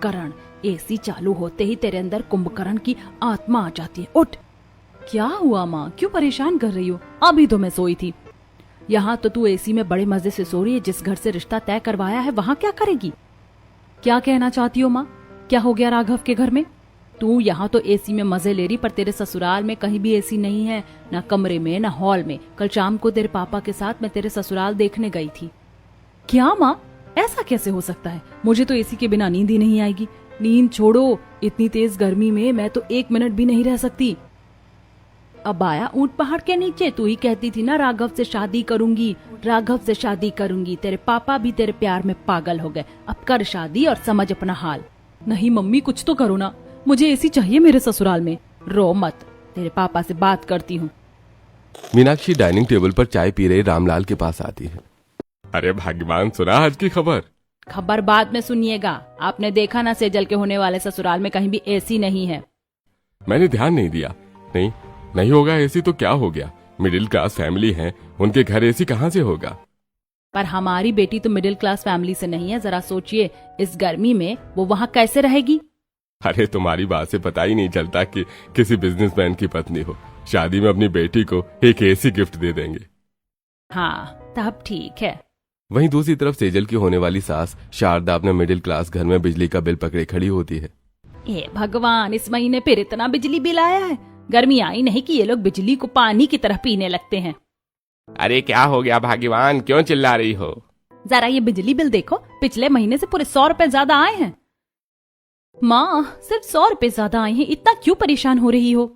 Kumbhakarna, AC चालू होते ही तेरे अंदर कुंभकर्ण की आत्मा आ जाती है। उठ। क्या हुआ माँ, क्यों परेशान कर रही हो? अभी तो मैं सोई थी। यहाँ तो तू एसी में बड़े मजे से सो रही है, जिस घर से रिश्ता तय करवाया है वहाँ क्या करेगी? क्या कहना चाहती हो माँ? क्या हो गया राघव के घर में? तू यहाँ तो एसी में मजे ले रही, पर तेरे ससुराल में कहीं भी एसी नहीं है, ना कमरे में ना हॉल में। कल शाम को तेरे पापा के साथ मैं तेरे ससुराल देखने गई थी। क्या माँ, ऐसा कैसे हो सकता है? मुझे तो एसी के बिना नींद ही नहीं आएगी। नींद छोड़ो, इतनी तेज गर्मी में मैं तो 1 मिनट भी नहीं रह सकती। अब आया ऊंट पहाड़ के नीचे, तू ही कहती थी ना राघव से शादी करूंगी, राघव से शादी करूंगी। तेरे पापा भी तेरे प्यार में पागल हो गए। अब कर शादी और समझ अपना हाल। नहीं मम्मी, कुछ तो करो ना, मुझे एसी चाहिए मेरे ससुराल में। रो मत, तेरे पापा से बात करती हूँ। मीनाक्षी डाइनिंग टेबल पर चाय पी रहे रामलाल के पास आती है। अरे भाग्यवान, सुना आज की खबर? खबर बाद में सुनिएगा। आपने देखा ना सेजल के होने वाले ससुराल में कहीं भी एसी नहीं है। मैंने ध्यान नहीं दिया। नहीं होगा एसी तो क्या हो गया, मिडिल क्लास फैमिली है, उनके घर एसी कहाँ से होगा? पर हमारी बेटी तो मिडिल क्लास फैमिली से नहीं है। जरा सोचिए, इस गर्मी में वो वहाँ कैसे रहेगी? अरे तुम्हारी बात से पता ही नहीं चलता कि किसी बिजनेसमैन की पत्नी हो। शादी में अपनी बेटी को एक एसी गिफ्ट दे देंगे। हाँ, तब ठीक है। वहीं दूसरी तरफ सेजल की होने वाली सास शारदा अपने मिडिल क्लास घर में बिजली का बिल पकड़े खड़ी होती है। हे भगवान, इस महीने फिर इतना बिजली बिल आया है। गर्मी आई नहीं कि ये लोग बिजली को पानी की तरह पीने लगते हैं। अरे क्या हो गया भाग्यवान, क्यों चिल्ला रही हो? जरा ये बिजली बिल देखो, पिछले महीने से पूरे 100 रुपए ज्यादा आए हैं। माँ, सिर्फ 100 रुपए ज्यादा आए हैं, इतना क्यों परेशान हो रही हो?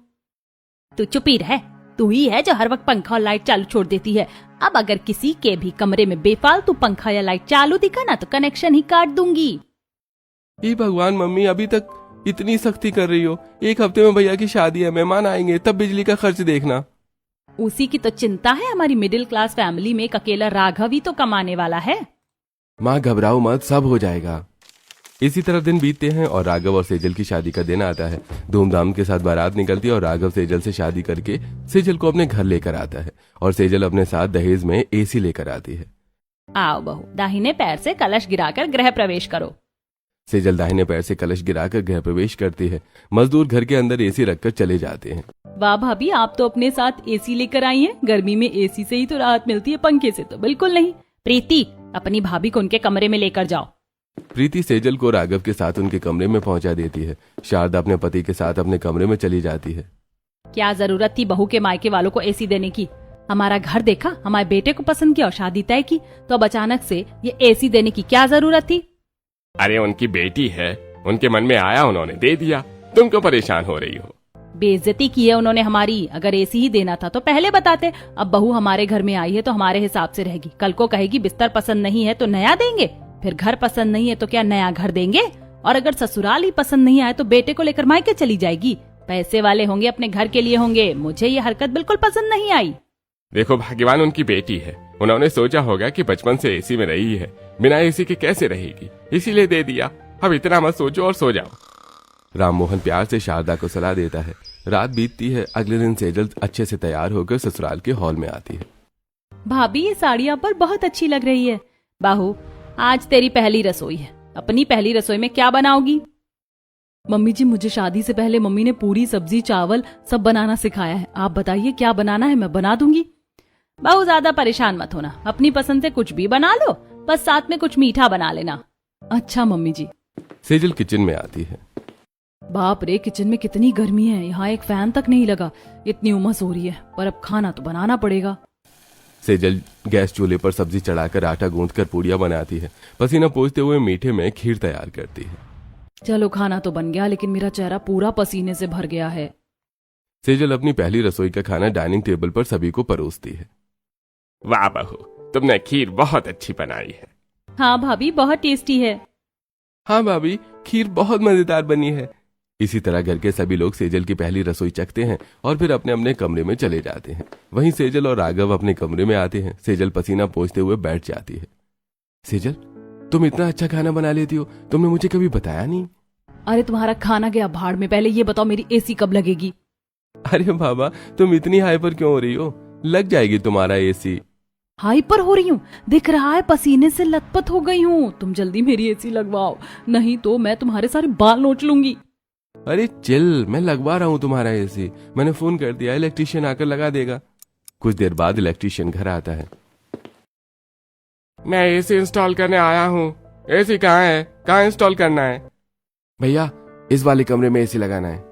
तू चुप ही रह। तू ही है जो हर वक्त पंखा और लाइट चालू छोड़ देती है। अब अगर किसी के भी कमरे में बेफालतू पंखा या लाइट चालू दिखा ना तो कनेक्शन ही काट दूंगी। ये भगवान मम्मी, अभी तक इतनी सख्ती कर रही हो। 1 हफ्ते में भैया की शादी है, मेहमान आएंगे, तब बिजली का खर्च देखना। उसी की तो चिंता है। हमारी मिडिल क्लास फैमिली में एक अकेला राघव ही तो कमाने वाला है। माँ घबराओ मत, सब हो जाएगा। इसी तरह दिन बीतते हैं और राघव और सेजल की शादी का दिन आता है। धूमधाम के साथ बारात निकलती है और राघव सेजल से शादी करके सेजल को अपने घर लेकर आता है और सेजल अपने साथ दहेज में एसी लेकर आती है। आओ बहू, दाहिने पैर से कलश गिराकर गृह प्रवेश करो। सेजल दाहिने पैर से कलश गिराकर गृह प्रवेश करती है। मजदूर घर के अंदर एसी रखकर चले जाते हैं। वाह भाभी, आप तो अपने साथ एसी लेकर आई हैं। गर्मी में एसी से ही तो राहत मिलती है, पंखे से तो बिल्कुल नहीं। प्रीति, अपनी भाभी को उनके कमरे में लेकर जाओ। प्रीति सेजल को राघव के साथ उनके कमरे में पहुंचा देती है। शारदा अपने पति के साथ अपने कमरे में चली जाती है। क्या जरूरत थी बहू के मायके वालों को एसी देने की? हमारा घर देखा, हमारे बेटे को पसंद किया और शादी तय की, तो अब अचानक से ये एसी देने की क्या जरूरत थी? अरे उनकी बेटी है, उनके मन में आया, उन्होंने दे दिया। तुम क्यों परेशान हो रही हो? बेइज्जती की है उन्होंने हमारी। अगर एसी ही देना था तो पहले बताते। अब बहू हमारे घर में आई है तो हमारे हिसाब से रहेगी। कल को कहेगी बिस्तर पसंद नहीं है तो नया देंगे, फिर घर पसंद नहीं है तो क्या नया घर देंगे? और अगर ससुराल ही पसंद नहीं आए तो बेटे को लेकर मायके चली जाएगी। पैसे वाले होंगे, अपने घर के लिए होंगे। मुझे ये हरकत बिल्कुल पसंद नहीं आई। देखो भाग्यवान, उनकी बेटी है, उन्होंने सोचा होगा कि बचपन से एसी में रही है, बिना एसी के कैसे रहेगी, इसीलिए दे दिया। अब इतना मत सोचो और सो जाओ। राममोहन प्यार से शारदा को सलाह देता है। रात बीतती है। अगले दिन सेजल अच्छे से तैयार होकर ससुराल के हॉल में आती है। भाभी, ये साड़ी आप पर बहुत अच्छी लग रही है। बाहू, आज तेरी पहली रसोई है। अपनी पहली रसोई में क्या बनाओगी? मम्मी जी, मुझे शादी से पहले मम्मी ने पूरी सब्जी चावल सब बनाना सिखाया है। आप बताइए क्या बनाना है, मैं बना दूंगी। बाहू, ज्यादा परेशान मत होना, अपनी पसंद से कुछ भी बना लो, बस साथ में कुछ मीठा बना लेना। अच्छा मम्मी जी। सेजल किचन में आती है। बाप रे, किचन में कितनी गर्मी है, यहाँ एक फैन तक नहीं लगा। इतनी उमस हो रही है, पर अब खाना तो बनाना पड़ेगा। सेजल गैस चूल्हे पर सब्जी चढ़ाकर आटा गूंथकर पूड़ियां बनाती है। पसीना पोंछते हुए मीठे में खीर तैयार करती है। चलो, खाना तो बन गया, लेकिन मेरा चेहरा पूरा पसीने से भर गया है। सेजल अपनी पहली रसोई का खाना डाइनिंग टेबल पर सभी को परोसती है। वाह बहू, तुमने खीर बहुत अच्छी बनाई है। हाँ भाभी, बहुत टेस्टी है। हाँ भाभी, खीर बहुत मजेदार बनी है। इसी तरह घर के सभी लोग सेजल की पहली रसोई चखते हैं और फिर अपने अपने कमरे में चले जाते हैं। वहीं सेजल और राघव अपने कमरे में आते हैं। सेजल पसीना पोंछते हुए बैठ जाती है। सेजल, तुम इतना अच्छा खाना बना लेती हो, तुमने मुझे कभी बताया नहीं। अरे तुम्हारा खाना गया भाड़ में, पहले ये बताओ मेरी एसी कब लगेगी? अरे बाबा, तुम इतनी हाइपर क्यों हो रही हो? लग जाएगी तुम्हारा एसी। हाइपर हो रही हूँ, दिख रहा है, पसीने से लथपथ हो गई हूँ। तुम जल्दी मेरी एसी लगवाओ, नहीं तो मैं तुम्हारे सारे बाल नोच लूंगी। अरे चिल, मैं लगवा रहा हूँ तुम्हारा एसी। मैंने फोन कर दिया, इलेक्ट्रिशियन आकर लगा देगा। कुछ देर बाद इलेक्ट्रिशियन घर आता है। मैं एसी इंस्टॉल करने आया हूँ। एसी कहाँ है? कहाँ इंस्टॉल करना है? भैया, इस वाले कमरे में एसी लगाना है।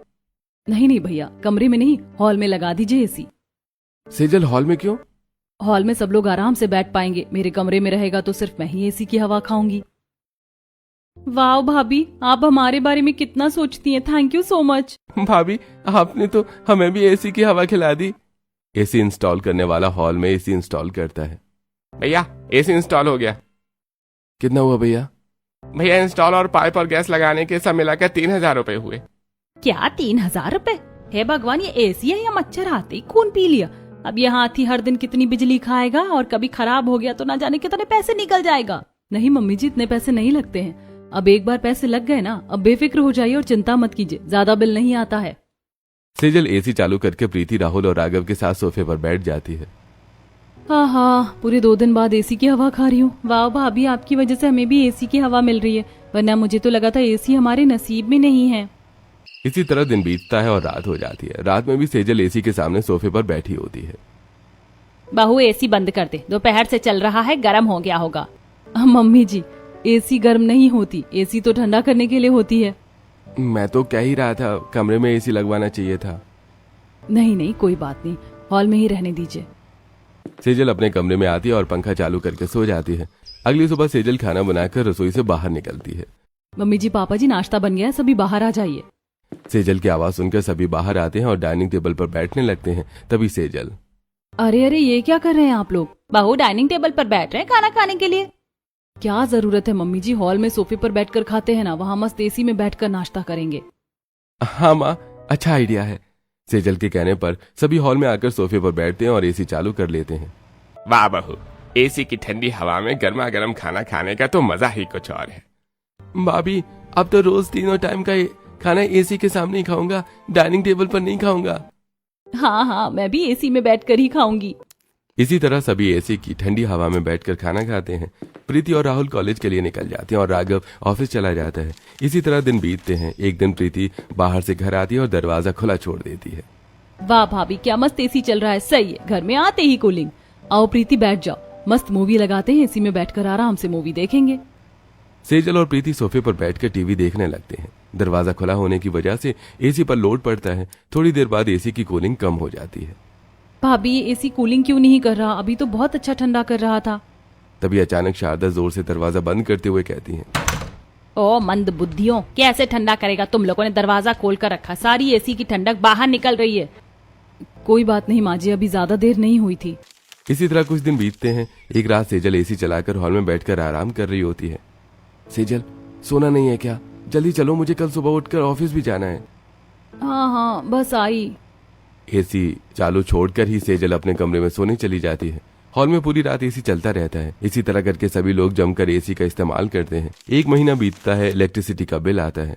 नहीं नहीं भैया, कमरे में नहीं, हॉल में लगा दीजिए एसी। सेजल, हॉल में क्यों? हॉल में सब लोग आराम से बैठ पाएंगे, मेरे कमरे में रहेगा तो सिर्फ मैं ही एसी की हवा खाऊंगी। वाह भाभी, आप हमारे बारे में कितना सोचती हैं, थैंक यू सो मच। भाभी, आपने तो हमें भी एसी की हवा खिला दी। एसी इंस्टॉल करने वाला हॉल में एसी इंस्टॉल करता है। भैया, एसी इंस्टॉल हो गया। कितना हुआ भैया? भैया, इंस्टॉल और पाइप और गैस लगाने के सब मिलाकर 3,000 रुपए हुए। क्या 3,000 रुपए? हे भगवान, ये एसी है या मच्छर आते ही खून पी लिया। अब ये हाथी हर दिन कितनी बिजली खाएगा, और कभी खराब हो गया तो ना जाने कितने पैसे निकल जाएगा। नहीं मम्मी जी, इतने पैसे नहीं लगते हैं। अब एक बार पैसे लग गए ना, अब बेफिक्र हो जाइए और चिंता मत कीजिए, ज्यादा बिल नहीं आता है। सेजल एसी चालू करके प्रीति, राहुल और राघव के साथ सोफे पर बैठ जाती है। हाँ, पूरे 2 दिन बाद एसी की हवा खा रही हूँ। वाह भाभी, आपकी वजह से हमें भी एसी की हवा मिल रही है, वरना मुझे तो लगा था एसी हमारे नसीब में नहीं है। इसी तरह दिन बीतता है और रात हो जाती है। रात में भी सेजल एसी के सामने सोफे पर बैठी होती है। बहू, एसी बंद कर दे, दोपहर से चल रहा है, गर्म हो गया होगा। मम्मी जी, एसी गर्म नहीं होती, एसी तो ठंडा करने के लिए होती है। मैं तो कह ही रहा था, कमरे में एसी लगवाना चाहिए था। नहीं नहीं, कोई बात नहीं, हॉल में ही रहने दीजिए। सेजल अपने कमरे में आती है और पंखा चालू करके सो जाती है। अगली सुबह सेजल खाना बनाकर रसोई से बाहर निकलती है। मम्मी जी, पापा जी, नाश्ता बन गया है, सभी बाहर आ जाइए। सेजल की आवाज सुनकर सभी बाहर आते हैं और डाइनिंग टेबल पर बैठने लगते हैं। तभी सेजल, अरे अरे, ये क्या कर रहे हैं आप लोग? बहू, डाइनिंग टेबल पर बैठ रहे हैं खाना खाने के लिए। क्या जरूरत है मम्मी जी, हॉल में सोफे पर बैठकर खाते हैं ना, वहाँ मस्त एसी में बैठकर नाश्ता करेंगे। हाँ माँ, अच्छा आइडिया है। सेजल के कहने पर सभी हॉल में आकर सोफे पर बैठते हैं और एसी चालू कर लेते हैं। वाह बहू, एसी की ठंडी हवा में गर्मा गर्म खाना खाने का तो मजा ही कुछ और है। भाभी, अब तो रोज तीनों टाइम का खाना एसी के सामने ही खाऊंगा, डाइनिंग टेबल पर नहीं खाऊंगा। हाँ, मैं भी एसी में बैठकर ही खाऊंगी। इसी तरह सभी एसी की ठंडी हवा में बैठकर खाना खाते हैं। प्रीति और राहुल कॉलेज के लिए निकल जाते हैं और राघव ऑफिस चला जाता है। इसी तरह दिन बीतते हैं। एक दिन प्रीति बाहर से घर आती है और दरवाजा खुला छोड़ देती है। वाह भाभी, क्या मस्त एसी चल रहा है, सही है, घर में आते ही कूलिंग। आओ प्रीति, बैठ जाओ, मस्त मूवी लगाते हैं, एसी में बैठकर आराम से मूवी देखेंगे। सेजल और प्रीति सोफे पर बैठकर टीवी देखने लगते हैं। दरवाजा खुला होने की वजह से एसी पर लोड पड़ता है। थोड़ी देर बाद एसी की कूलिंग कम हो जाती है। भाभी, ये एसी कूलिंग क्यों नहीं कर रहा? अभी तो बहुत अच्छा ठंडा कर रहा था। तभी अचानक शारदा जोर से दरवाजा बंद करते हुए कहती हैं, ओ मंद बुद्धियों, कैसे ठंडा करेगा? तुम लोगों ने दरवाजा खोल कर रखा, सारी एसी की ठंडक बाहर निकल रही है। कोई बात नहीं माँ जी, अभी ज्यादा देर नहीं हुई थी। इसी तरह कुछ दिन बीतते हैं। एक रात सेजल एसी चलाकर हॉल में बैठकर आराम कर रही होती है। सेजल, सोना नहीं है क्या? जल्दी चलो, मुझे कल सुबह उठकर ऑफिस भी जाना है। हाँ, बस आई। एसी चालू छोड़कर ही सेजल अपने कमरे में सोने चली जाती है। हॉल में पूरी रात एसी चलता रहता है। इसी तरह करके सभी लोग जमकर एसी का इस्तेमाल करते हैं। 1 महीना बीतता है, इलेक्ट्रिसिटी का बिल आता है।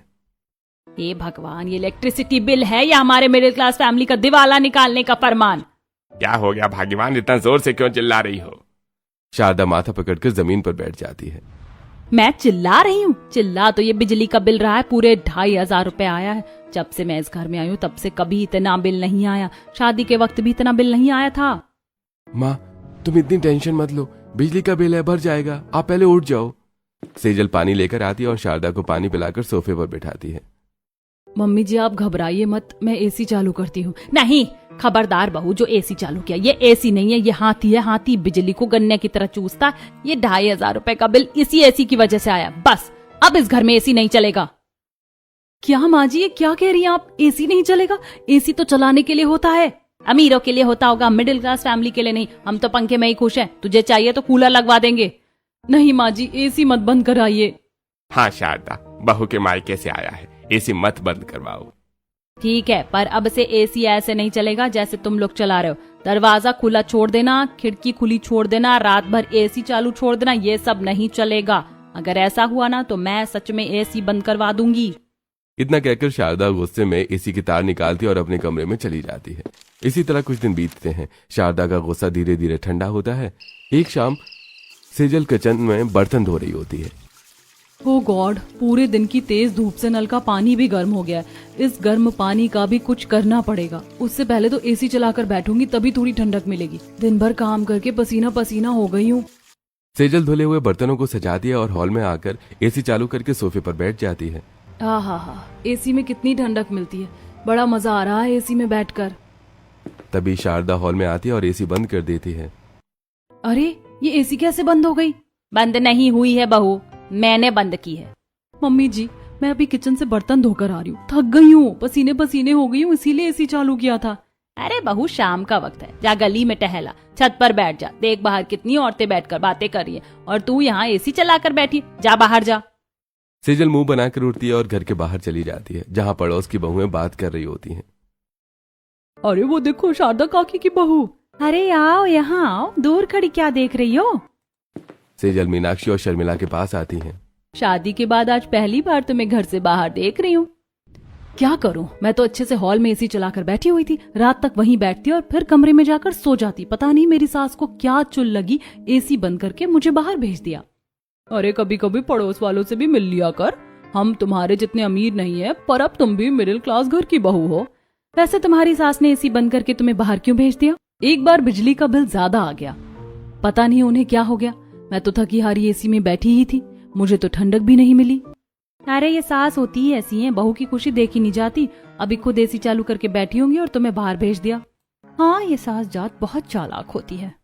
हे भगवान, ये इलेक्ट्रिसिटी बिल है या हमारे मिडिल क्लास फैमिली का दिवाला निकालने का फरमान? क्या हो गया भाग्यवान, इतना जोर से क्यों चिल्ला रही हो? शारदा माथा पकड़कर जमीन पर बैठ जाती है। मैं चिल्ला रही हूँ? चिल्ला तो ये बिजली का बिल रहा है, पूरे 2,500 रुपए आया है। जब से मैं इस घर में आई हूँ तब से कभी इतना बिल नहीं आया। शादी के वक्त भी इतना बिल नहीं आया था। माँ, तुम इतनी टेंशन मत लो, बिजली का बिल है, भर जाएगा, आप पहले उठ जाओ। सेजल पानी लेकर आती है और शारदा को पानी पिलाकर सोफे पर बिठाती है। मम्मी जी, आप घबराइए मत, मैं एसी चालू करती हूँ। नहीं, खबरदार बहू, जो एसी चालू किया ये एसी नहीं है, ये हाथी है। हाथी बिजली को गन्ने की तरह चूसता। ये 2,500 रुपए का बिल इसी एसी की वजह से आया। बस अब इस घर में एसी नहीं चलेगा। क्या माँ जी, ये क्या कह रही हैं आप? एसी नहीं चलेगा? एसी तो चलाने के लिए होता है, अमीरों के लिए होता होगा, मिडिल क्लास फैमिली के लिए नहीं। हम तो पंखे में ही खुश हैं। तुझे चाहिए तो कूलर लगवा देंगे। नहीं माँ जी, एसी मत बंद कराइए। हाँ शारदा, बहू के मायके से आया है, एसी मत बंद करवाओ। ठीक है, पर अब से एसी ऐसे नहीं चलेगा जैसे तुम लोग चला रहे हो। दरवाजा खुला छोड़ देना, खिड़की खुली छोड़ देना, रात भर एसी चालू छोड़ देना, ये सब नहीं चलेगा। अगर ऐसा हुआ ना तो मैं सच में एसी बंद करवा दूंगी। इतना कहकर शारदा गुस्से में एसी की तार निकालती और अपने कमरे में चली जाती है। इसी तरह कुछ दिन बीतते हैं। शारदा का गुस्सा धीरे धीरे ठंडा होता है। एक शाम सेजल किचन में बर्तन धो रही होती है। ओ गॉड, पूरे दिन की तेज धूप से नल का पानी भी गर्म हो गया है। इस गर्म पानी का भी कुछ करना पड़ेगा। उससे पहले तो एसी चलाकर बैठूंगी, तभी थोड़ी ठंडक मिलेगी। दिन भर काम करके पसीना पसीना हो गई हूँ। सेजल धुले हुए बर्तनों को सजाती है और हॉल में आकर एसी चालू करके सोफे पर बैठ जाती है। हा, एसी में कितनी ठंडक मिलती है। बड़ा मजा आ रहा है एसी में बैठकर। तभी शारदा हॉल में आती है और एसी बंद कर देती है। अरे, ये एसी कैसे बंद हो गई? बंद नहीं हुई है बहू, मैंने बंद की है। मम्मी जी, मैं अभी किचन से बर्तन धोकर आ रही हूँ, थक गई हूँ, पसीने पसीने हो गई हूँ, इसीलिए एसी चालू किया था। अरे बहू, शाम का वक्त है, जा गली में टहला, छत पर बैठ जा, देख बाहर कितनी औरतें बैठकर बातें कर रही हैं और तू यहाँ एसी चलाकर बैठी, जा बाहर जा। सेजल मुंह बनाकर उठती है और घर के बाहर चली जाती है, जहाँ पड़ोस की बहुएं बात कर रही होती हैं। अरे वो देखो, शारदा काकी की बहू। अरे आओ, यहाँ आओ, दूर खड़ी क्या देख रही हो? सेजल मीनाक्षी और शर्मिला के पास आती हैं। शादी के बाद आज पहली बार तुम्हें घर से बाहर देख रही हूँ। क्या करूं, मैं तो अच्छे से हॉल में एसी चलाकर बैठी हुई थी। रात तक वहीं बैठती और फिर कमरे में जाकर सो जाती। पता नहीं मेरी सास को क्या चुल लगी, एसी बंद करके मुझे बाहर भेज दिया। अरे कभी कभी पड़ोस वालों से भी मिल लिया कर। हम तुम्हारे जितने अमीर नहीं है, पर अब तुम भी मिडिल क्लास घर की बहू हो। वैसे तुम्हारी सास ने एसी बंद करके तुम्हें बाहर क्यों भेज दिया? एक बार बिजली का बिल ज्यादा आ गया, पता नहीं उन्हें क्या हो गया। मैं तो थकी हारी एसी में बैठी ही थी, मुझे तो ठंडक भी नहीं मिली। अरे ये सास होती ही ऐसी है, बहू की खुशी देखी नहीं जाती। अभी खुद एसी चालू करके बैठी होंगी और तुम्हें बाहर भेज दिया। हाँ, ये सास जात बहुत चालाक होती है।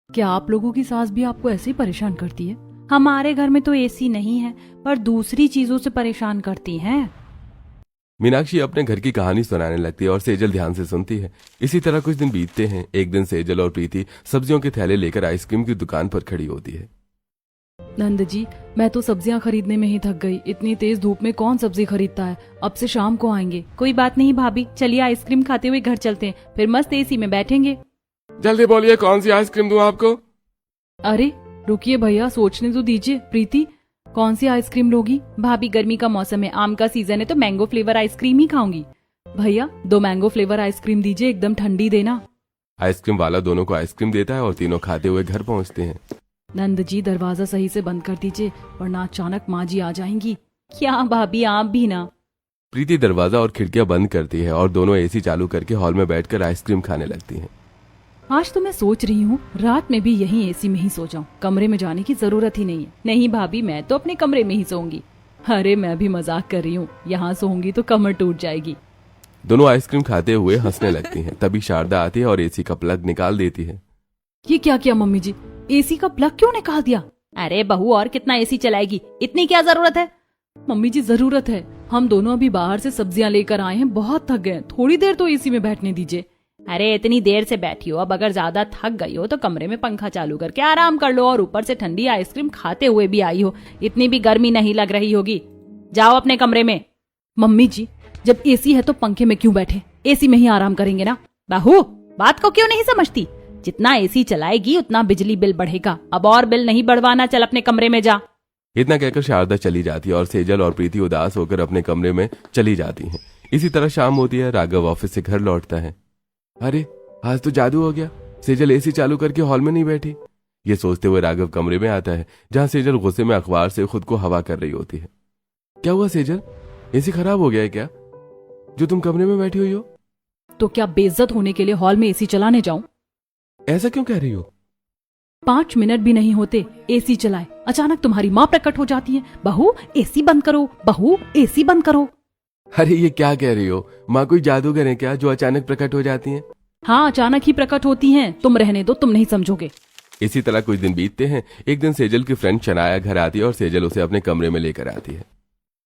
क्या आप लोगों की सास भी आपको ऐसे ही परेशान करती है? हमारे घर में तो एसी नहीं है, पर दूसरी चीजों से परेशान करती हैं। मीनाक्षी अपने घर की कहानी सुनाने लगती है और सेजल ध्यान से सुनती है। इसी तरह कुछ दिन बीतते हैं। एक दिन सेजल और प्रीति सब्जियों के थैले लेकर आइसक्रीम की दुकान पर खड़ी होती है। नंद जी, मैं तो सब्जियां खरीदने में ही थक गई। इतनी तेज धूप में कौन सब्जी खरीदता है? अब से शाम को आएंगे। कोई बात नहीं भाभी, चलिए आइसक्रीम खाते हुए घर चलते हैं, फिर मस्त एसी में बैठेंगे। जल्दी बोलिए, कौन सी आइसक्रीम दूं आपको? अरे रुकिए भैया, सोचने तो दीजिए। प्रीति, कौन सी आइसक्रीम लोगी? भाभी, गर्मी का मौसम है, आम का सीजन है, तो मैंगो फ्लेवर आइसक्रीम ही खाऊंगी। भैया 2 मैंगो फ्लेवर आइसक्रीम दीजिए, एकदम ठंडी देना। आइसक्रीम वाला दोनों को आइसक्रीम देता है और तीनों खाते हुए घर पहुंचते हैं। नंद जी, दरवाजा सही से बंद कर दीजिए, वरना अचानक माँ जी आ जाएंगी। क्या भाभी, आप भी ना। प्रीति दरवाजा और खिड़कियां बंद करती है और दोनों एसी चालू करके हॉल में बैठकर आइसक्रीम खाने लगती हैं। आज तो मैं सोच रही हूँ रात में भी यहीं एसी में ही सो जाऊं, कमरे में जाने की जरूरत ही नहीं है। नहीं भाभी, मैं तो अपने कमरे में ही सोऊंगी। अरे मैं भी मजाक कर रही हूँ, यहाँ सोऊंगी तो कमर टूट जाएगी। दोनों आइसक्रीम खाते हुए हंसने लगती हैं। तभी शारदा आती है और एसी का प्लग निकाल देती है। ये क्या किया मम्मी जी? एसी का प्लग क्यों निकाल दिया? अरे बहू, और कितना एसी चलाएगी, इतनी क्या जरूरत है? मम्मी जी जरूरत है, हम दोनों अभी बाहर से सब्जियां लेकर आए हैं, बहुत थक गए, थोड़ी देर तो एसी में बैठने दीजिए। अरे इतनी देर से बैठी हो, अब अगर ज्यादा थक गई हो तो कमरे में पंखा चालू करके आराम कर लो, और ऊपर से ठंडी आइसक्रीम खाते हुए भी आई हो, इतनी भी गर्मी नहीं लग रही होगी। जाओ अपने कमरे में। मम्मी जी, जब एसी है तो पंखे में क्यों बैठे? एसी में ही आराम करेंगे ना। बहू, बात को क्यों नहीं समझती? जितना एसी चलाएगी उतना बिजली बिल बढ़ेगा, अब और बिल नहीं बढ़वाना, चल अपने कमरे में जा। इतना कहकर शारदा चली जाती है और सेजल और प्रीति उदास होकर अपने कमरे में चली जाती हैं। इसी तरह शाम होती है। राघव ऑफिस से घर लौटता है। अरे आज तो जादू हो गया, सेजल एसी चालू करके हॉल में नहीं बैठी। ये सोचते हुए राघव कमरे में आता है, जहां सेजल गुस्से में अखबार से खुद को हवा कर रही होती है। क्या हुआ सेजल, एसी खराब हो गया है क्या, जो तुम कमरे में बैठी हुई हो? तो क्या बेइज्जत होने के लिए हॉल में एसी चलाने जाऊं? ऐसा क्यों कह रही हो? 5 मिनट भी नहीं होते एसी चलाए, अचानक तुम्हारी माँ प्रकट हो जाती है। बहू एसी बंद करो, बहू एसी बंद करो। अरे ये क्या कह रही हो? माँ कोई जादूगर है क्या जो अचानक प्रकट हो जाती हैं? हाँ, अचानक ही प्रकट होती हैं। तुम रहने दो, तुम नहीं समझोगे। इसी तरह कुछ दिन बीतते हैं। एक दिन सेजल की फ्रेंड शनाया घर आती है और सेजल उसे अपने कमरे में लेकर आती है।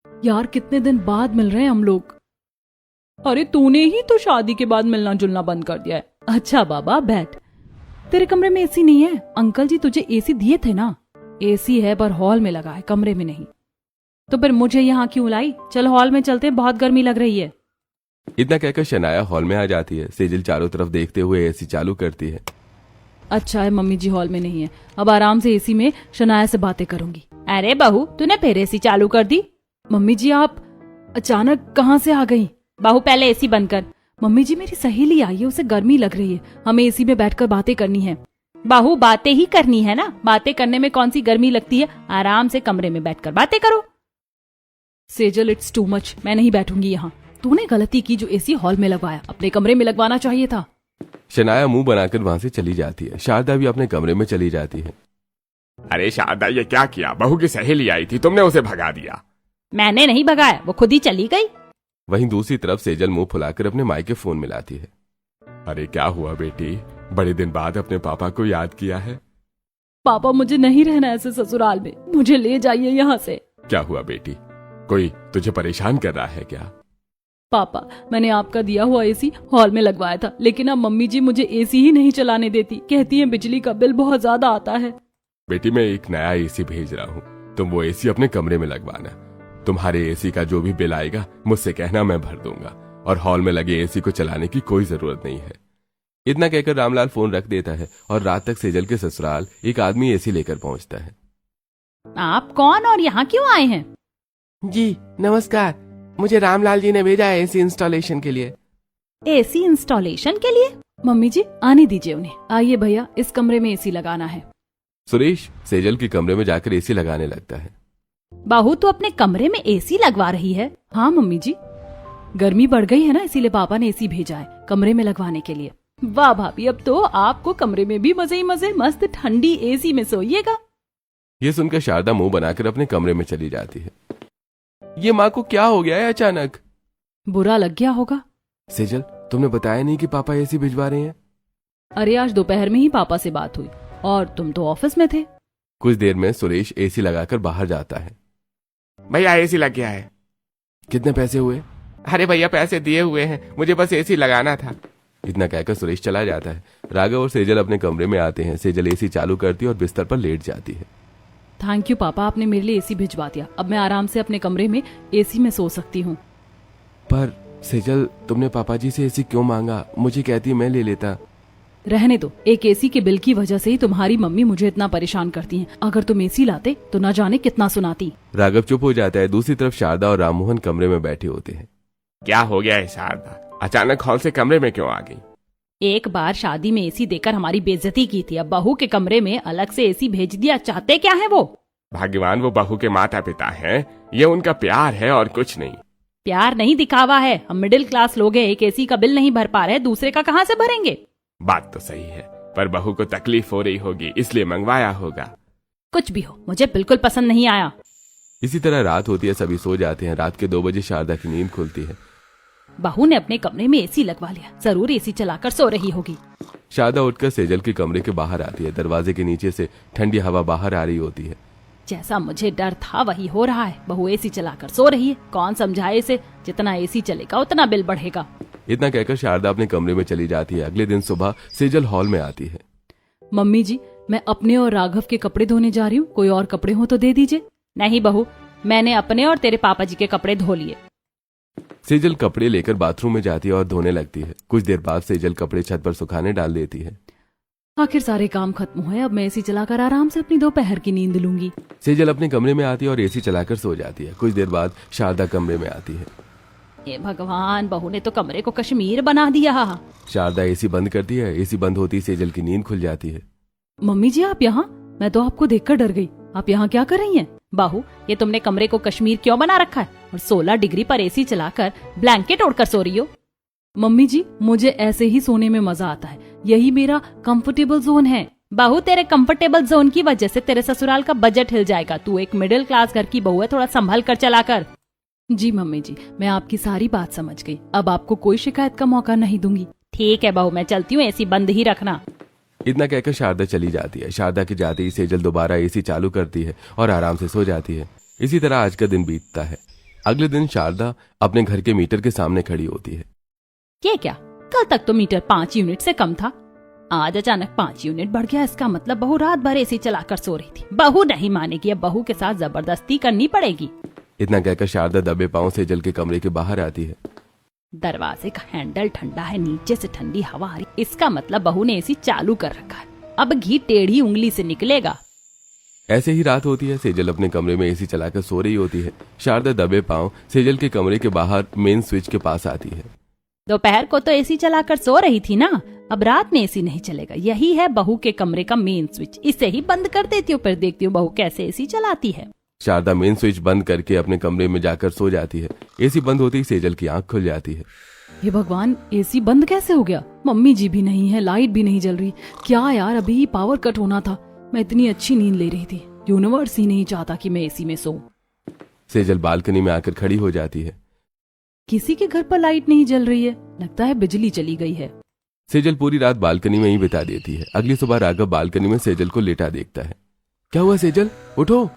यार कितने दिन बाद मिल रहे हैं हम लोग। अरे तूने ही तो शादी के बाद मिलना जुलना बंद कर दिया है। अच्छा बाबा बैठ। तेरे कमरे में एसी नहीं है? अंकल जी तुझे एसी दिए थे ना। एसी है पर हॉल में लगा है, कमरे में नहीं। तो फिर मुझे यहाँ क्यों लाई? चल हॉल में चलते, बहुत गर्मी लग रही है। इतना कहकर शनाया हॉल में आ जाती है। सेजल चारों तरफ देखते हुए एसी चालू करती है। अच्छा है मम्मी जी हॉल में नहीं है, अब आराम से एसी में शनाया से बातें करूंगी। अरे बहू, तूने फिर एसी चालू कर दी? मम्मी जी आप अचानक कहाँ से आ गई? बहू पहले एसी बंद कर। मम्मी जी मेरी सहेली आई है, उसे गर्मी लग रही है, हमें एसी में बैठकर बातें करनी है। बहू बातें ही करनी है ना, बातें करने में कौन सी गर्मी लगती है, आराम से कमरे में बैठकर बातें करो। सेजल इट्स टू मच, मैं नहीं बैठूंगी यहाँ। तूने गलती की जो एसी हॉल में लगवाया, अपने कमरे में लगवाना चाहिए था। शनाया मुंह बनाकर वहां से चली जाती है। शारदा भी अपने कमरे में चली जाती है। अरे शारदा, ये क्या किया? बहू की सहेली आई थी, तुमने उसे भगा दिया। मैंने नहीं भगाया, वो खुद ही चली गई। वहीं दूसरी तरफ सेजल मुंह फुलाकर अपने मायके फोन मिलाती है। अरे क्या हुआ बेटी, बड़े दिन बाद अपने पापा को याद किया है? पापा मुझे नहीं रहना ऐसे ससुराल में, मुझे ले जाइए यहाँ से। क्या हुआ बेटी, कोई तुझे परेशान कर रहा है क्या? पापा मैंने आपका दिया हुआ एसी हॉल में लगवाया था, लेकिन अब मम्मी जी मुझे एसी ही नहीं चलाने देती, कहती हैं बिजली का बिल बहुत ज्यादा आता है। बेटी मैं एक नया एसी भेज रहा हूँ, तुम वो एसी अपने कमरे में लगवाना। तुम्हारे एसी का जो भी बिल आएगा मुझसे कहना, मैं भर दूंगा, और हॉल में लगे एसी को चलाने की कोई जरूरत नहीं है। इतना कहकर रामलाल फोन रख देता है और रात तक सेजल के ससुराल एक आदमी एसी लेकर पहुंचता है। आप कौन और यहाँ क्यों आए हैं? जी नमस्कार, मुझे रामलाल जी ने भेजा है एसी इंस्टॉलेशन के लिए। एसी इंस्टॉलेशन के लिए? मम्मी जी आने दीजिए उन्हें। आइए भैया, इस कमरे में एसी लगाना है। सुरेश सेजल के कमरे में जाकर एसी लगाने लगता है। बहू तो अपने कमरे में एसी लगवा रही है? हाँ मम्मी जी, गर्मी बढ़ गई है ना, इसीलिए पापा ने एसी भेजा है कमरे में लगवाने के लिए। वाह भाभी, अब तो आपको कमरे में भी मजे ही मजे, मस्त ठंडी एसी में सोइएगा। ये सुनकर शारदा मुंह बनाकर अपने कमरे में चली जाती है। ये माँ को क्या हो गया है अचानक? बुरा लग गया होगा। सेजल तुमने बताया नहीं कि पापा एसी भिजवा रहे हैं? अरे आज दोपहर में ही पापा से बात हुई और तुम तो ऑफिस में थे। कुछ देर में सुरेश एसी लगाकर बाहर जाता है। भैया एसी लग गया है। कितने पैसे हुए? अरे भैया पैसे दिए हुए हैं, मुझे बस एसी लगाना था। इतना कहकर सुरेश चला जाता है। राघव और सेजल अपने कमरे में आते हैं। सेजल एसी चालू करती है और बिस्तर पर लेट जाती है। थैंक यू पापा, आपने मेरे लिए एसी भिजवा दिया, अब मैं आराम से अपने कमरे में एसी में सो सकती हूँ। पर सेजल तुमने पापा जी से एसी क्यों मांगा? मुझे कहती मैं ले लेता। रहने दो, एक एसी के बिल की वजह से ही तुम्हारी मम्मी मुझे इतना परेशान करती हैं। अगर तुम एसी लाते तो न जाने कितना सुनाती। राघव चुप हो जाता है। दूसरी तरफ शारदा और राममोहन कमरे में बैठे होते हैं। क्या हो गया है शारदा, अचानक हॉल से कमरे में क्यों आ गई? एक बार शादी में एसी देकर हमारी बेइज्जती की थी, अब बहू के कमरे में अलग से एसी भेज दिया, चाहते क्या है वो? भाग्यवान वो बहू के माता पिता हैं, ये उनका प्यार है और कुछ नहीं। प्यार नहीं दिखावा है, हम मिडिल क्लास लोग हैं, एक एसी का बिल नहीं भर पा रहे, दूसरे का कहाँ से भरेंगे? बात तो सही है, पर बहू को तकलीफ हो रही होगी इसलिए मंगवाया होगा। कुछ भी हो, मुझे बिल्कुल पसंद नहीं आया। इसी तरह रात होती है, सभी सो जाते हैं। रात के 2 बजे शारदा की नींद खुलती है। बहू ने अपने कमरे में एसी लगवा लिया, जरूर एसी चलाकर सो रही होगी। शारदा उठकर सेजल के कमरे के बाहर आती है। दरवाजे के नीचे से ठंडी हवा बाहर आ रही होती है। जैसा मुझे डर था वही हो रहा है, बहू एसी चलाकर सो रही है। कौन समझाए इसे, जितना एसी चलेगा उतना बिल बढ़ेगा। इतना कहकर शारदा अपने कमरे में चली जाती है। अगले दिन सुबह सेजल हॉल में आती है। मम्मी जी मैं अपने और राघव के कपड़े धोने जा रही हूँ, कोई और कपड़े हो तो दे दीजिए। नहीं बहू, मैंने अपने और तेरे पापा जी के कपड़े धो लिए। सेजल कपड़े लेकर बाथरूम में जाती है और धोने लगती है। कुछ देर बाद सेजल कपड़े छत पर सुखाने डाल देती है। आखिर सारे काम खत्म हुए, अब मैं एसी चलाकर आराम से अपनी दोपहर की नींद लूंगी। सेजल अपने कमरे में आती है और एसी चलाकर सो जाती है। कुछ देर बाद शारदा कमरे में आती है। हे भगवान, बहू ने तो कमरे को कश्मीर बना दिया। शारदा एसी बंद करती है। एसी बंद होती सेजल की नींद खुल जाती है। मम्मी जी आप यहाँ? मैं तो आपको देखकर डर गई, आप यहाँ क्या कर रही हैं? बहू, ये तुमने कमरे को कश्मीर क्यों बना रखा है और 16 डिग्री पर एसी चलाकर ब्लैंकेट ओढ़कर सो रही हो? मम्मी जी मुझे ऐसे ही सोने में मजा आता है, यही मेरा कंफर्टेबल जोन है। बहू, तेरे कंफर्टेबल जोन की वजह से तेरे ससुराल का बजट हिल जाएगा। तू एक मिडिल क्लास घर की बहू है, थोड़ा संभल कर चला कर। जी मम्मी जी, मैं आपकी सारी बात समझ गई, अब आपको कोई शिकायत का मौका नहीं दूंगी। ठीक है बहू, मैं चलती हूँ, एसी बंद ही रखना। इतना कहकर शारदा चली जाती है। शारदा के जाते ही सेजल दोबारा एसी चालू करती है और आराम से सो जाती है। इसी तरह आज का दिन बीतता है। अगले दिन शारदा अपने घर के मीटर के सामने खड़ी होती है। ये क्या, कल तक तो मीटर 5 यूनिट से कम था, आज अचानक 5 यूनिट बढ़ गया। इसका मतलब बहू रात भर एसी चलाकर सो रही थी। बहू नहीं मानेगी, अब बहू के साथ जबरदस्ती करनी पड़ेगी। इतना कहकर शारदा दबे पांव सेजल के कमरे के बाहर आती है। दरवाजे का हैंडल ठंडा है, नीचे से ठंडी हवा आ रही, इसका मतलब बहू ने एसी चालू कर रखा है। अब घी टेढ़ी उंगली से निकलेगा। ऐसे ही रात होती है। सेजल अपने कमरे में एसी चलाकर सो रही होती है। शारदा दबे पांव सेजल के कमरे के बाहर मेन स्विच के पास आती है। दोपहर को तो एसी चलाकर सो रही थी ना, अब रात में एसी नहीं चलेगा। यही है बहू के कमरे का मेन स्विच, इसे ही बंद कर देती हूँ, फिर देखती हूँ बहू कैसे एसी चलाती है। शारदा मेन स्विच बंद करके अपने कमरे में जाकर सो जाती है। एसी बंद होते ही सेजल की आंख खुल जाती है। ये भगवान, एसी बंद कैसे हो गया? मम्मी जी भी नहीं है, लाइट भी नहीं जल रही। क्या यार, अभी ही पावर कट होना था। मैं इतनी अच्छी नींद ले रही थी। यूनिवर्स ही नहीं चाहता कि मैं एसी में सोऊं। सेजल बालकनी में आकर खड़ी हो जाती है। किसी के घर पर लाइट नहीं जल रही है, लगता है बिजली चली गई है। सेजल पूरी रात बालकनी में ही बिता देती है। अगली सुबह राघव बालकनी में सेजल को लेटा देखता है। क्या हुआ सेजल, उठो।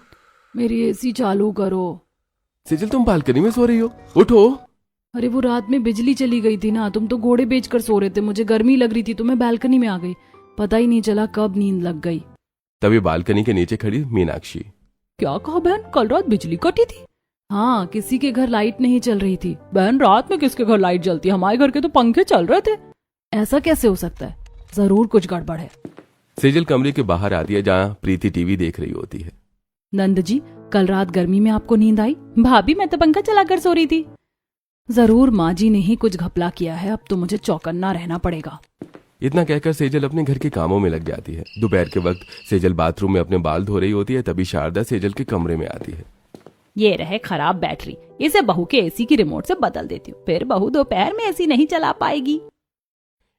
मेरी एसी चालू करो। सेजल तुम बालकनी में सो रही हो, उठो। अरे वो रात में बिजली चली गई थी ना, तुम तो घोड़े बेचकर सो रहे थे, मुझे गर्मी लग रही थी तो मैं बालकनी में आ गई, पता ही नहीं चला कब नींद लग गई। तभी बालकनी के नीचे खड़ी मीनाक्षी। क्या कहा बहन, कल रात बिजली कटी थी? हाँ, किसी के घर लाइट नहीं चल रही थी। बहन, रात में किसके घर लाइट जलती है? हमारे घर के तो पंखे चल रहे थे। ऐसा कैसे हो सकता है? जरूर कुछ गड़बड़ है। सेजल कमरे के बाहर आती है जहाँ प्रीति टीवी देख रही होती है। नंद जी, कल रात गर्मी में आपको नींद आई? भाभी मैं तो पंखा चलाकर सो रही थी। जरूर माँ जी ने ही कुछ घपला किया है, अब तो मुझे चौकन्ना रहना पड़ेगा। इतना कहकर सेजल अपने घर के कामों में लग जाती है। दोपहर के वक्त सेजल बाथरूम में अपने बाल धो रही होती है। तभी शारदा सेजल के कमरे में आती है। ये रहे खराब बैटरी, इसे बहू के एसी की रिमोट से बदल देती हूँ, फिर बहू दोपहर में एसी नहीं चला पाएगी।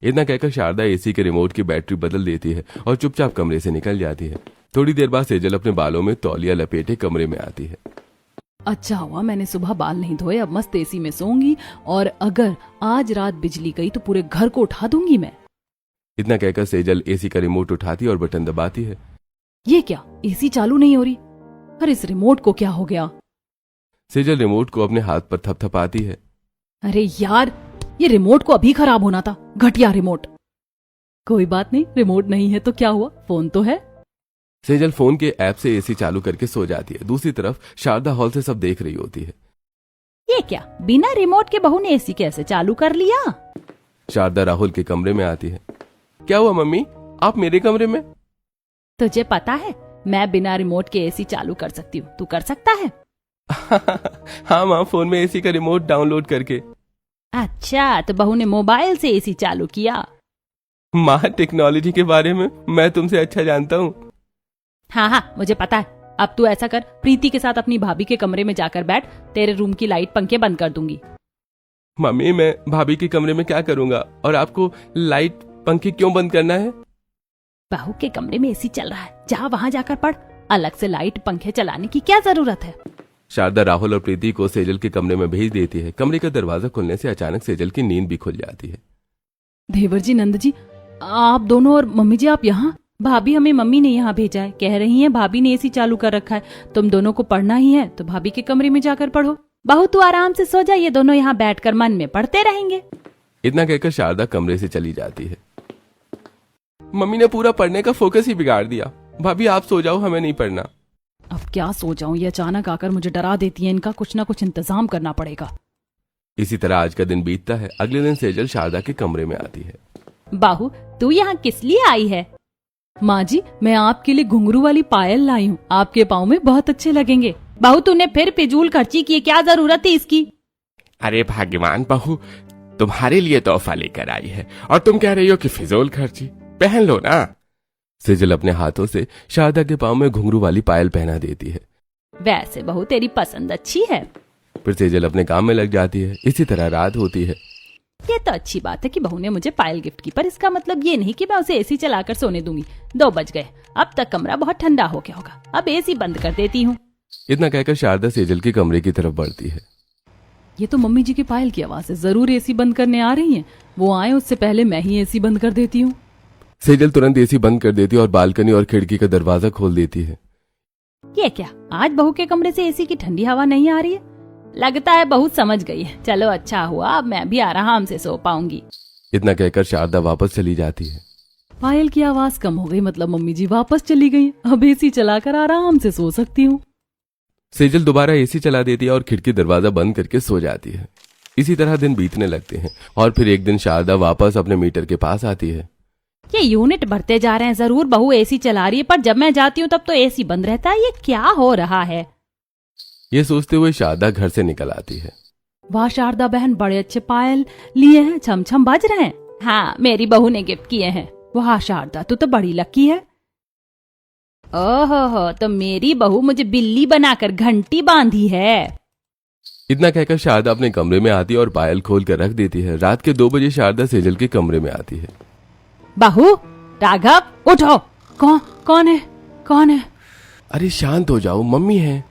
इतना कहकर शारदा एसी के रिमोट की बैटरी बदल देती है और चुपचाप कमरे से निकल जाती है। थोड़ी देर बाद सेजल अपने बालों में तौलिया लपेटे कमरे में आती है। अच्छा हुआ मैंने सुबह बाल नहीं धोए, अब मस्त एसी में सोऊंगी, और अगर आज रात बिजली गई तो पूरे घर को उठा दूंगी मैं। इतना कहकर सेजल एसी का रिमोट उठाती और बटन दबाती है। ये क्या, एसी चालू नहीं हो रही? अरे इस रिमोट को क्या हो गया? सेजल रिमोट को अपने हाथ पर थपथपाती है। अरे यार, ये रिमोट को अभी खराब होना था, घटिया रिमोट। कोई बात नहीं, रिमोट नहीं है तो क्या हुआ, फोन तो है। सेजल फोन के ऐप से एसी चालू करके सो जाती है। दूसरी तरफ शारदा हॉल से सब देख रही होती है। ये क्या, बिना रिमोट के बहू ने एसी कैसे चालू कर लिया? शारदा राहुल के कमरे में आती है। क्या हुआ मम्मी, आप मेरे कमरे में? तुझे पता है मैं बिना रिमोट के एसी चालू कर सकती हूँ, तू कर सकता है? हाँ माँ, फोन में एसी का रिमोट डाउनलोड करके। अच्छा, तो बहू ने मोबाइल से एसी चालू किया। माँ, टेक्नोलॉजी के बारे में मैं तुमसे अच्छा जानता हूँ। हाँ हाँ, मुझे पता है। अब तू ऐसा कर, प्रीति के साथ अपनी भाभी के कमरे में जाकर बैठ, तेरे रूम की लाइट पंखे बंद कर दूंगी। मम्मी, मैं भाभी के कमरे में क्या करूंगा, और आपको लाइट पंखे क्यों बंद करना है? बहू के कमरे में एसी चल रहा है, जा वहाँ जाकर पढ़, अलग से लाइट पंखे चलाने की क्या जरूरत है? शारदा राहुल और प्रीति को सेजल के कमरे में भेज देती है। कमरे का दरवाजा खुलने से अचानक सेजल की नींद भी खुल जाती है। देवर जी, नंद जी, आप दोनों, और मम्मी जी आप यहाँ? भाभी, हमें मम्मी ने यहाँ भेजा है, कह रही है भाभी ने एसी चालू कर रखा है, तुम दोनों को पढ़ना ही है तो भाभी के कमरे में जाकर पढ़ो। बहू तू आराम से सो जा, ये दोनों यहाँ बैठकर मन में पढ़ते रहेंगे। इतना कहकर शारदा कमरे से चली जाती है। मम्मी ने पूरा पढ़ने का फोकस ही बिगाड़ दिया। भाभी आप सो जाओ, हमें नहीं पढ़ना। अब क्या सो जाऊं, ये अचानक आकर मुझे डरा देती है, इनका कुछ ना कुछ इंतजाम करना पड़ेगा। इसी तरह आज का दिन बीतता है। अगले दिन सेजल शारदा के कमरे में आती है। बहू, तू यहाँ किस लिए आई है? माँ जी, मैं आपके लिए घुंघरू वाली पायल लाई हूँ, आपके पाँव में बहुत अच्छे लगेंगे। बहू, तूने फिर फिजूल खर्ची की, क्या जरूरत है इसकी? अरे भाग्यवान बहू, तुम्हारे लिए तोहफा लेकर आई है और तुम कह रही हो कि फिजूल खर्ची, पहन लो ना। सेजल अपने हाथों से शारदा के पाँव में घुंघरू वाली पायल पहना देती है। वैसे बहू तेरी पसंद अच्छी है। फिर सेजल अपने काम में लग जाती है। इसी तरह रात होती है। ये तो अच्छी बात है कि बहू ने मुझे पायल गिफ्ट की, पर इसका मतलब ये नहीं कि मैं उसे एसी चलाकर सोने दूंगी। 2 बज गए, अब तक कमरा बहुत ठंडा हो गया होगा, अब एसी बंद कर देती हूँ। इतना कहकर शारदा सेजल के कमरे की तरफ बढ़ती है। ये तो मम्मी जी की पायल की आवाज है, जरूर एसी बंद करने आ रही हैं। वो आए उससे पहले मैं ही एसी बंद कर देती हूँ। सेजल तुरंत एसी बंद कर देती है और बालकनी और खिड़की का दरवाजा खोल देती है। ये क्या, आज बहू के कमरे से एसी की ठंडी हवा नहीं आ रही है? लगता है बहू समझ गई है। चलो अच्छा हुआ, अब मैं भी आराम से सो पाऊंगी। इतना कहकर शारदा वापस चली जाती है। पायल की आवाज कम हो गई, मतलब मम्मी जी वापस चली गई। अब एसी चलाकर आराम से सो सकती हूँ। सेजल दोबारा एसी चला देती है और खिड़की दरवाजा बंद करके सो जाती है। इसी तरह दिन बीतने लगते हैं और फिर एक दिन शारदा वापस अपने मीटर के पास आती है। ये यूनिट बढ़ते जा रहे हैं, जरूर बहू एसी चला रही है, पर जब मैं जाती हूँ तब तो एसी बंद रहता है। ये क्या हो रहा है? ये सोचते हुए शारदा घर से निकल आती है। वाह शारदा बहन, बड़े अच्छे पायल लिए हैं, छम छम बज रहे हैं। हाँ, मेरी बहू ने गिफ्ट किए हैं। वाह शारदा, तू तो बड़ी लकी है। ओहो, तो मेरी बहू मुझे बिल्ली बनाकर घंटी बांधी है। इतना कहकर शारदा अपने कमरे में आती है और पायल खोल कर रख देती है। रात के 2 बजे शारदा सेजल के कमरे में आती है। बहू, राघव, उठो। कौन है? अरे शांत हो जाओ, मम्मी है।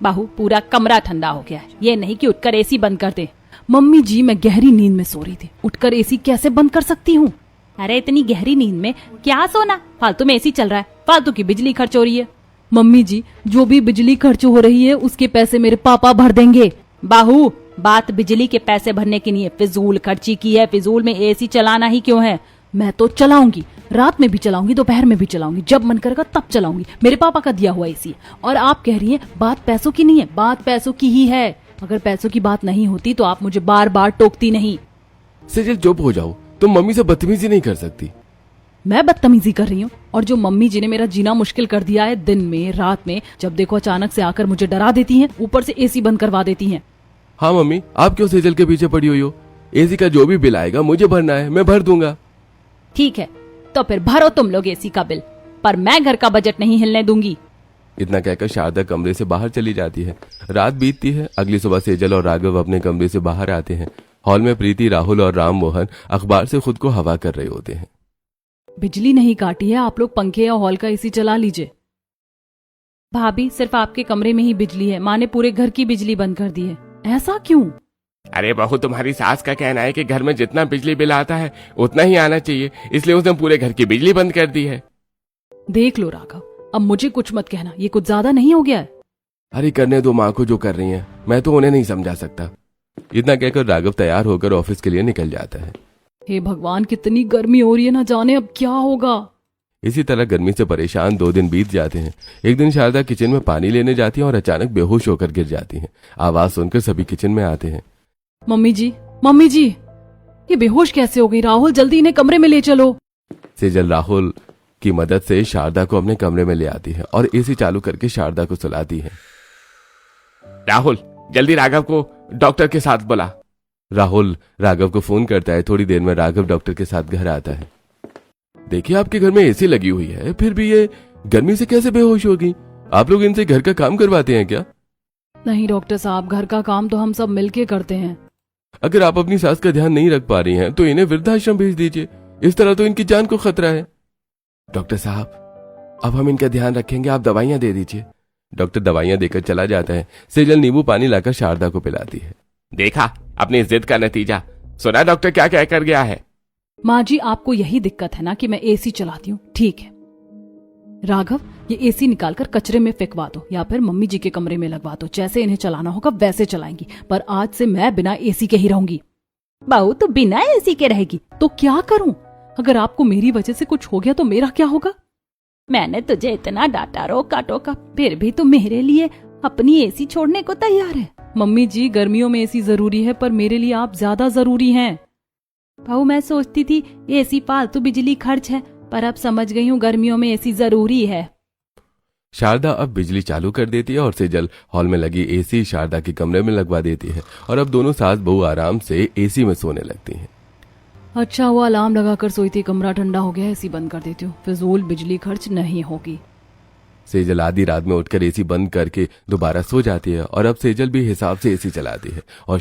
बहू, पूरा कमरा ठंडा हो गया है, ये नहीं कि उठकर एसी बंद कर दे। मम्मी जी, मैं गहरी नींद में सो रही थी, उठकर एसी कैसे बंद कर सकती हूँ? अरे इतनी गहरी नींद में क्या सोना, फालतू में एसी चल रहा है, फालतू की बिजली खर्च हो रही है। मम्मी जी, जो भी बिजली खर्च हो रही है उसके पैसे मेरे पापा भर देंगे। बहू, बात बिजली के पैसे भरने की नहीं है, फिजूल खर्ची की है। फिजूल में एसी चलाना ही क्यों है? मैं तो चलाऊंगी, रात में भी चलाऊंगी, दोपहर में भी चलाऊंगी, जब मन करेगा तब चलाऊंगी। मेरे पापा का दिया हुआ एसी। और आप कह रही हैं बात पैसों की नहीं है, बात पैसों की ही है। अगर पैसों की बात नहीं होती तो आप मुझे बार बार टोकती नहीं। सेजल चुप हो जाओ, तुम मम्मी से बदतमीजी नहीं कर सकती। मैं बदतमीजी कर रही हूँ? और जो मम्मी जी ने मेरा जीना मुश्किल कर दिया है, दिन में रात में, जब देखो अचानक से आकर मुझे डरा देती हैं, ऊपर से एसी बंद करवा देती हैं। हाँ मम्मी, आप क्यों सेजल के पीछे पड़ी हुई हो? एसी का जो भी बिल आएगा मुझे भरना है, मैं भर दूंगा। ठीक है, तो फिर भरो तुम लोग एसी का बिल, पर मैं घर का बजट नहीं हिलने दूंगी। इतना कहकर शारदा कमरे से बाहर चली जाती है। रात बीतती है। अगली सुबह सेजल और राघव अपने कमरे से बाहर आते हैं। हॉल में प्रीति, राहुल और राम मोहन अखबार से खुद को हवा कर रहे होते हैं। बिजली नहीं काटी है, आप लोग पंखे या हॉल का एसी चला लीजिए। भाभी, सिर्फ आपके कमरे में ही बिजली है, माँ ने पूरे घर की बिजली बंद कर दी है। ऐसा क्यों? अरे बहू, तुम्हारी सास का कहना है कि घर में जितना बिजली बिल आता है उतना ही आना चाहिए, इसलिए उसने पूरे घर की बिजली बंद कर दी है। देख लो राघव, अब मुझे कुछ मत कहना, ये कुछ ज्यादा नहीं हो गया है? अरे करने दो माँ को जो कर रही हैं, मैं तो उन्हें नहीं समझा सकता। इतना कहकर राघव तैयार होकर ऑफिस के लिए निकल जाता है। हे भगवान, कितनी गर्मी हो रही है, ना जाने अब क्या होगा। इसी तरह गर्मी से परेशान 2 दिन बीत जाते हैं। एक दिन शारदा किचन में पानी लेने जाती है और अचानक बेहोश होकर गिर जाती है। आवाज सुनकर सभी किचन में आते हैं। मम्मी जी, ये बेहोश कैसे हो गई? राहुल, जल्दी इन्हें कमरे में ले चलो। सेजल राहुल की मदद से शारदा को अपने कमरे में ले आती है और एसी चालू करके शारदा को सुलाती है। राहुल, जल्दी राघव को डॉक्टर के साथ बुला। राहुल राघव को फोन करता है। थोड़ी देर में राघव डॉक्टर के साथ घर आता है। देखिए, आपके घर में एसी लगी हुई है, फिर भी ये गर्मी से कैसे बेहोश होगी? आप लोग इनसे घर का काम करवाते हैं क्या? नहीं डॉक्टर साहब, घर का काम तो हम सब मिलके करते हैं। अगर आप अपनी सास का ध्यान नहीं रख पा रही हैं तो इन्हें वृद्धाश्रम भेज दीजिए, इस तरह तो इनकी जान को खतरा है। डॉक्टर साहब, अब हम इनका ध्यान रखेंगे, आप दवाइयां दे दीजिए। डॉक्टर दवाइयां देकर चला जाता है। सेजल नींबू पानी लाकर शारदा को पिलाती है। देखा अपनी जिद का नतीजा, सुना डॉक्टर क्या क्या कर गया है। माँ जी, आपको यही दिक्कत है ना कि मैं एसी चलाती हूँ? ठीक है राघव, ये एसी निकालकर कचरे में फेंकवा दो या फिर मम्मी जी के कमरे में लगवा दो। जैसे इन्हें चलाना होगा वैसे चलाएंगी, पर आज से मैं बिना एसी के ही रहूंगी। बहू, तो बिना एसी के रहेगी? तो क्या करूं? अगर आपको मेरी वजह से कुछ हो गया तो मेरा क्या होगा? मैंने तुझे इतना डांटा, रोका टोका, फिर भी तू मेरे लिए अपनी एसी छोड़ने को तैयार है। मम्मी जी, गर्मियों में एसी जरूरी है, पर मेरे लिए आप ज्यादा जरूरी हैं। बहू, मैं सोचती थी एसी फालतू बिजली खर्च है, पर अब समझ गई हूँ गर्मियों में एसी जरूरी है। शारदा अब बिजली चालू कर देती है और सेजल हॉल में लगी एसी शारदा के कमरे में लगवा देती है और अब दोनों सास बहू आराम से एसी में सोने लगती हैं। अच्छा हुआ अलार्म लगाकर सोई थी, कमरा ठंडा हो गया, एसी बंद कर देती हूँ, फिजूल बिजली खर्च नहीं होगी। सेजल आधी रात में उठकर एसी बंद करके दोबारा सो जाती है और अब सेजल भी हिसाब से एसी चलाती है और